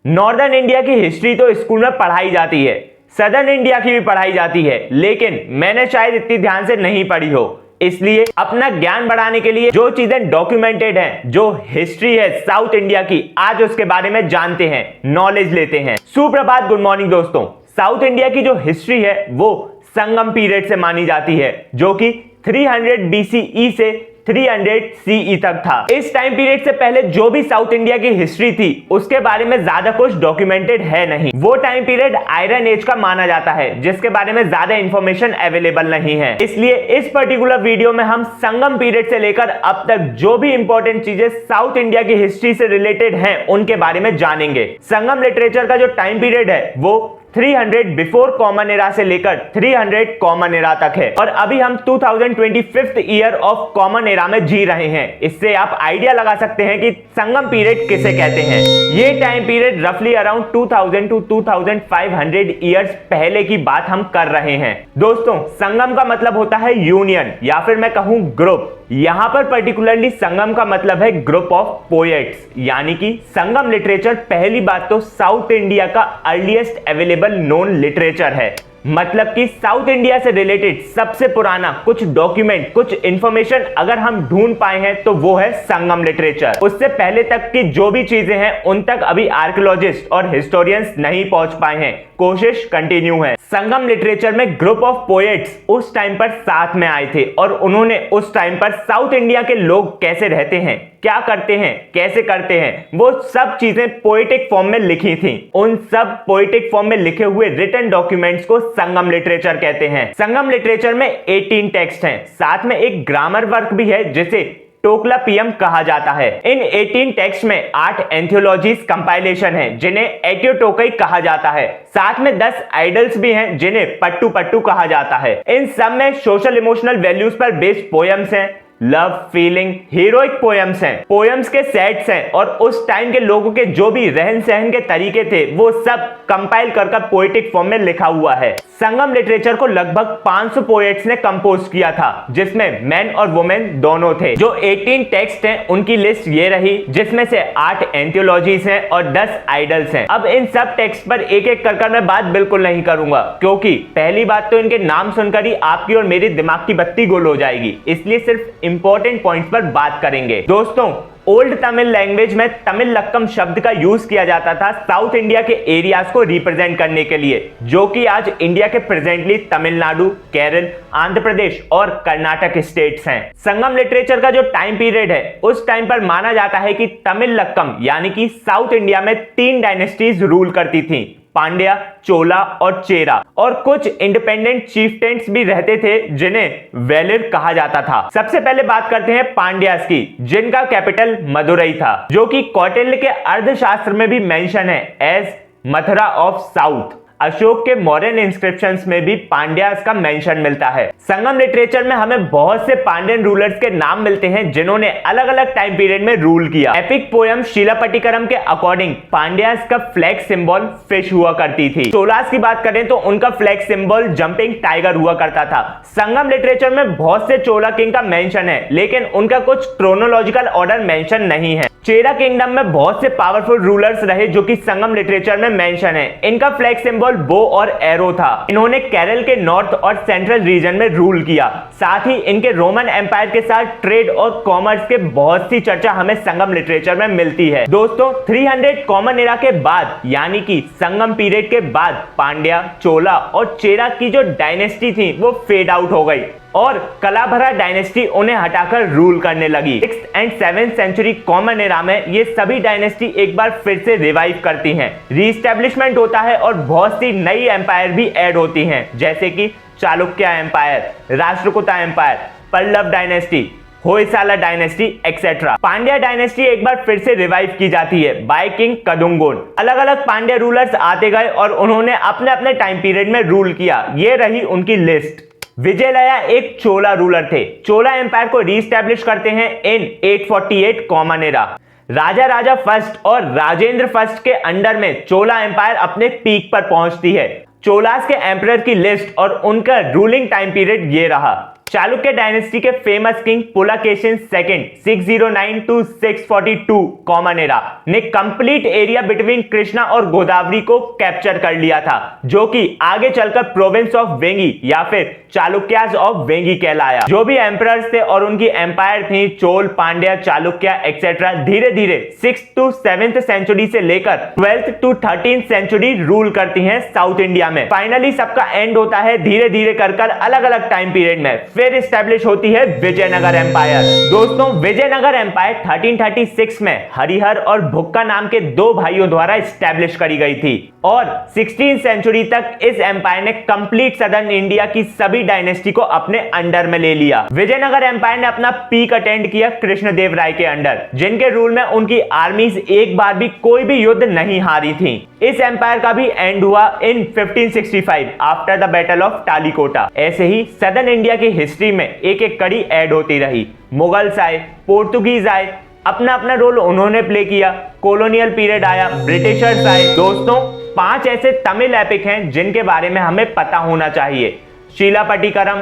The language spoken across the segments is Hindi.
नॉर्दर्न इंडिया की हिस्ट्री तो स्कूल में पढ़ाई जाती है, सदर्न इंडिया की भी पढ़ाई जाती है, लेकिन मैंने शायद इतनी ध्यान से नहीं पढ़ी हो। इसलिए अपना ज्ञान बढ़ाने के लिए जो चीजें डॉक्यूमेंटेड हैं, जो हिस्ट्री है साउथ इंडिया की, आज उसके बारे में जानते हैं, नॉलेज लेते हैं। सुप्रभात, गुड मॉर्निंग दोस्तों। साउथ इंडिया की जो हिस्ट्री है वो संगम पीरियड से मानी जाती है, जो कि 300 BCE से 300 CE तक था। इस टाइम पीरियड से पहले जो भी साउथ इंडिया की हिस्ट्री थी उसके बारे में ज्यादा कुछ डॉक्यूमेंटेड है नहीं। वो टाइम पीरियड आयरन एज का माना जाता है, जिसके बारे में ज्यादा इंफॉर्मेशन अवेलेबल नहीं है। इसलिए इस पर्टिकुलर वीडियो में हम संगम पीरियड से लेकर अब तक जो भी इंपॉर्टेंट चीजें साउथ इंडिया की हिस्ट्री से रिलेटेड हैं उनके बारे में जानेंगे। संगम लिटरेचर का जो टाइम पीरियड है वो 300 बिफोर कॉमन एरा से लेकर 300 कॉमन एरा तक है, और अभी हम 2025th year of common era में जी रहे हैं। इससे आप आइडिया लगा सकते हैं कि संगम पीरियड किसे कहते हैं। ये टाइम पीरियड रफली अराउंड 2000 टू 2500 ईयर्स पहले की बात हम कर रहे हैं। दोस्तों, संगम का मतलब होता है यूनियन, या फिर मैं कहूं ग्रुप। यहां पर पर्टिकुलरली संगम का मतलब है ग्रुप ऑफ पोएट्स, यानी कि संगम लिटरेचर पहली बात तो साउथ इंडिया का अर्लीस्ट अवेलेबल नोन लिटरेचर है। मतलब कि साउथ इंडिया से रिलेटेड सबसे पुराना कुछ डॉक्यूमेंट, कुछ इंफॉर्मेशन अगर हम ढूंढ पाए हैं तो वो है संगम लिटरेचर। उससे पहले तक की जो भी चीजें हैं उन तक अभी आर्कियोलॉजिस्ट और हिस्टोरियंस नहीं पहुंच पाए हैं, कोशिश कंटिन्यू है। संगम लिटरेचर में ग्रुप ऑफ पोएट्स उस टाइम पर साथ में आए थे, और उन्होंने उस टाइम पर साउथ इंडिया के लोग कैसे रहते हैं, क्या करते हैं, कैसे करते हैं, वो सब चीजें पोएटिक फॉर्म में लिखी थी। उन सब पोएटिक फॉर्म में लिखे हुए रिटन डॉक्यूमेंट्स को संगम लिटरेचर कहते हैं। संगम लिटरेचर में 18 टेक्स्ट हैं, साथ में एक ग्रामर वर्क भी है जिसे टोक्लापियम कहा जाता है। इन 18 टेक्स्ट में 8 एंथियोलॉजीज कंपाइलेशन है जिन्हें एटियोटोकई कहा जाता है। साथ में 10 आइडल्स भी हैं जिन्हें पट्टू पट्टू कहा जाता है। इन सब में सोशल इमोशनल वैल्यूज पर बेस्ड पोएम्स हैं, लव, फीलिंग, हीरोइक पोएम्स हैं, पोएम्स के सेट्स हैं, और उस टाइम के लोगों के जो भी रहन सहन के तरीके थे वो सब कंपाइल कर पोएटिक फॉर्म में लिखा हुआ है। संगम लिटरेचर को लगभग 500 पोएट्स ने कंपोज किया था, जिसमें मेन और वुमेन दोनों थे। जो 18 टेक्स्ट हैं उनकी लिस्ट ये रही, जिसमें से 8 एंथियोलॉजीज हैं और 10 आइडल्स हैं। अब इन सब टेक्स्ट पर एक एक कर मैं बात बिल्कुल नहीं करूंगा, क्योंकि पहली बात तो इनके नाम सुनकर ही आपकी और मेरी दिमाग की बत्ती गुल हो जाएगी। इसलिए सिर्फ इंपॉर्टेंट पॉइंट्स पर बात करेंगे। दोस्तों, ओल्ड तमिल लैंग्वेज में तमिलक्कम शब्द का यूज किया जाता था साउथ इंडिया के एरियाज को रिप्रेजेंट करने के लिए, जो कि आज इंडिया के प्रेजेंटली तमिलनाडु, केरल, आंध्र प्रदेश और कर्नाटक स्टेट्स हैं। संगम लिटरेचर का जो टाइम पीरियड है उस टाइम पर माना जाता है कि तमिलक्कम यानी कि साउथ इंडिया में 3 डायनेस्टीज रूल करती थी, पांड्या, चोला और चेरा, और कुछ इंडिपेंडेंट चीफटेंट्स भी रहते थे जिन्हें वेलिर कहा जाता था। सबसे पहले बात करते हैं पांड्यास की, जिनका कैपिटल मदुरई था, जो कि कौटिल्य के अर्थशास्त्र में भी मेंशन है as Mathura of south. Ashoka के मॉडर्न इंस्क्रिप्शंस में भी पांड्यास का मेंशन मिलता है। संगम लिटरेचर में हमें बहुत से पांड्यन रूलर्स के नाम मिलते हैं जिन्होंने अलग अलग टाइम पीरियड में रूल किया। एपिक पोयम शिलापट्टिकरम के अकॉर्डिंग पांड्यास का फ्लैग सिंबल फिश हुआ करती थी। चोलास की बात करें तो उनका फ्लैग सिंबल जंपिंग टाइगर हुआ करता था। संगम लिटरेचर में बहुत से चोला किंग का मेंशन है, लेकिन उनका कुछ क्रोनोलॉजिकल ऑर्डर मेंशन नहीं है। चेरा किंगडम में बहुत से पावरफुल रूलर्स रहे जो कि संगम लिटरेचर में मेंशन है। इनका फ्लैग सिंबल बो और एरो था। इन्होंने केरल के नॉर्थ और सेंट्रल रीजन में रूल किया। साथ ही इनके रोमन एम्पायर के साथ ट्रेड और कॉमर्स के बहुत सी चर्चा हमें संगम लिटरेचर में मिलती है। दोस्तों, 300 कॉमन एरा के बाद यानी कि संगम पीरियड के बाद पांड्या, चोला और चेरा की जो डायनेस्टी थी वो फेड आउट हो गई और कलाभरा डायनेस्टी उन्हें हटाकर रूल करने लगी। 6th and 7th century common era में ये सभी डायनेस्टी एक बार फिर से रिवाइव करती हैं, रीस्टैब्लिशमेंट होता है और बहुत सी नई एम्पायर भी ऐड होती हैं, जैसे कि Chalukya empire, Rashtrakuta empire, Pallava dynasty, Hoysala dynasty etcetera. Pandya dynasty एक बार फिर से रिवाइव की जाती है बाय किंग कदुंगोन। अलग अलग पांड्या रूलर्स आते गए और उन्होंने अपने अपने टाइम पीरियड में रूल किया। ये रही उनकी लिस्ट। विजयलया एक चोला रूलर थे। चोला एम्पायर को रीस्टैब्लिश करते हैं इन 848 कॉमन एरा। राजा राजा फर्स्ट और राजेंद्र फर्स्ट के अंडर में चोला एम्पायर अपने पीक पर पहुंचती है। चोलास के एम्परर की लिस्ट और उनका रूलिंग टाइम पीरियड ये रहा। चालुक्य डायनेस्टी के famous king Pulakeshin second 609 to 642 common era ने कंप्लीट एरिया बिटवीन कृष्णा और गोदावरी को कैप्चर कर लिया था, जो कि आगे चलकर प्रोविंस ऑफ वेंगी या फिर चालुक्याज ऑफ वेंगी कहलाया। जो भी एम्परर्स थे और उनकी एम्पायर थी, चोल, पांड्या, चालुक्य एक्सेट्रा, धीरे धीरे 6th to 7th सेंचुरी से लेकर 12th to 13th century rule करती हैं साउथ इंडिया में। फाइनली सबका एंड होता है धीरे धीरे कर अलग अलग टाइम पीरियड में। फिर स्टैब्लिश होती है विजयनगर एम्पायर। दोस्तों, विजयनगर एम्पायर 1336 में हरिहर और भुक्का नाम के दो भाइयों द्वारा स्टैब्लिश करी गई थी और 16th सेंचुरी तक इस एम्पायर ने कंप्लीट सदर्न इंडिया की सभी डायनेस्टी को अपने अंडर में ले लिया। विजयनगर एम्पायर ने अपना पीक अटेंड किया कृष्णदेव राय के अंडर, जिनके रूल में उनकी आर्मीज एक बार भी कोई भी युद्ध नहीं हारी थी। इस एम्पायर का भी एंड हुआ इन 1565 आफ्टर द बैटल ऑफ टालीकोटा। ऐसे ही सदर्न इंडिया की हिस्ट्री में एक एक कड़ी ऐड होती रही। मुगल्स आए, पोर्तुगीज आए, अपना अपना रोल उन्होंने प्ले किया। कॉलोनियल पीरियड आया, ब्रिटिशर्स आए। दोस्तों, 5 ऐसे तमिल एपिक हैं जिनके बारे में हमें पता होना चाहिए। शीलापट्टिकरम,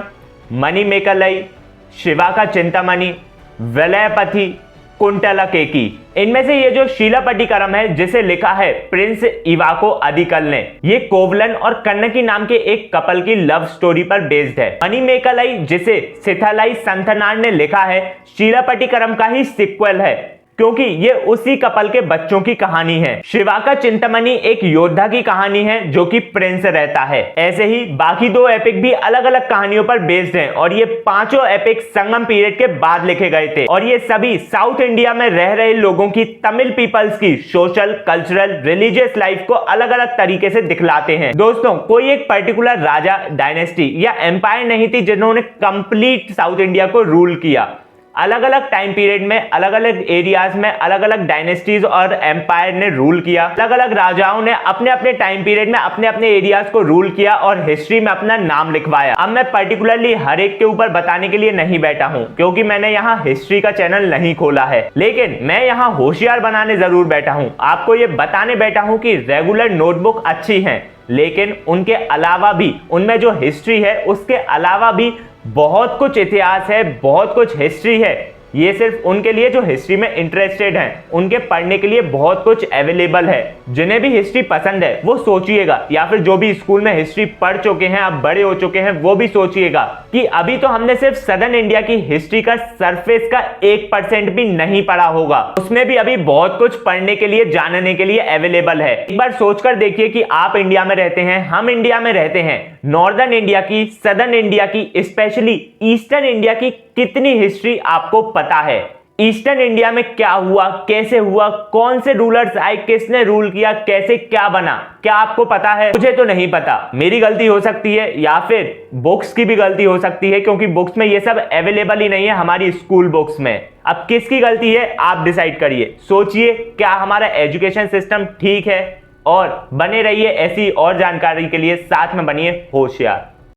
मणिमेकलाई, शिवाका चिंतामणि, वलयपति, कुंटलकेकी। इनमें से ये जो शीलापट्टिकरम है, जिसे लिखा है प्रिंस इवाको अदिकल ने, ये कोवलन और कन्नकी नाम के एक कपल की लव स्टोरी पर बेस्ड है। मणिमेकलाई, जिसे सिथालाई संथनार ने लिखा है, शीलापट्टिकरम का ही सिक्वल है, क्योंकि ये उसी कपल के बच्चों की कहानी है। शिवाका चिंतामणि एक योद्धा की कहानी है जो कि प्रिंस रहता है। ऐसे ही बाकी 2 एपिक भी अलग अलग कहानियों पर बेस्ड हैं और ये 5 एपिक संगम पीरियड के बाद लिखे गए थे और ये सभी साउथ इंडिया में रह रहे लोगों की, तमिल पीपल्स की सोशल, कल्चरल, रिलीजियस लाइफ को अलग अलग तरीके से दिखलाते हैं। दोस्तों, कोई एक पर्टिकुलर राजा, डायनेस्टी या एम्पायर नहीं थी जिन्होंने कंप्लीट साउथ इंडिया को रूल किया। अलग अलग टाइम पीरियड में अलग अलग एरियाज में अलग अलग डायनेस्टीज और एम्पायर ने रूल किया। अलग अलग राजाओं ने अपने अपने टाइम पीरियड में अपने अपने एरियाज को रूल किया और हिस्ट्री में अपना नाम लिखवाया। अब मैं पर्टिकुलरली हर एक के ऊपर बताने के लिए नहीं बैठा हूं, क्योंकि मैंने यहाँ हिस्ट्री का चैनल नहीं खोला है, लेकिन मैं यहाँ होशियार बनाने जरूर बैठा हूँ। आपको ये बताने बैठा हूँ कि रेगुलर नोटबुक अच्छी है, लेकिन उनके अलावा भी उनमें जो हिस्ट्री है उसके अलावा भी बहुत कुछ इतिहास है, बहुत कुछ हिस्ट्री है। ये सिर्फ उनके लिए जो हिस्ट्री में इंटरेस्टेड हैं, उनके पढ़ने के लिए बहुत कुछ अवेलेबल है। जिन्हें भी हिस्ट्री पसंद है वो सोचिएगा, या फिर जो भी स्कूल में हिस्ट्री पढ़ चुके हैं, अब बड़े हो चुके हैं, वो भी सोचिएगा कि अभी तो हमने सिर्फ सदर्न इंडिया की हिस्ट्री का सरफेस का 1% भी नहीं पढ़ा होगा। उसमें भी अभी बहुत कुछ पढ़ने के लिए, जानने के लिए अवेलेबल है। एक बार सोचकर देखिए कि आप इंडिया में रहते हैं, हम इंडिया में रहते हैं, नॉर्दर्न इंडिया की, सदर्न इंडिया की, स्पेशली ईस्टर्न इंडिया की कितनी हिस्ट्री आपको पता है। ईस्टर्न इंडिया में क्या हुआ, कैसे हुआ, कौन से रूलर्स आए, किसने रूल किया, कैसे क्या बना, क्या आपको पता है? मुझे तो नहीं पता। मेरी गलती हो सकती है या फिर बुक्स की भी गलती हो सकती है, क्योंकि बुक्स में ये सब अवेलेबल ही नहीं है हमारी स्कूल बुक्स में। अब किसकी गलती है आप डिसाइड करिए। सोचिए, क्या हमारा एजुकेशन सिस्टम ठीक है? और बने रहिए ऐसी और जानकारी के लिए, साथ में बनिए होशियार।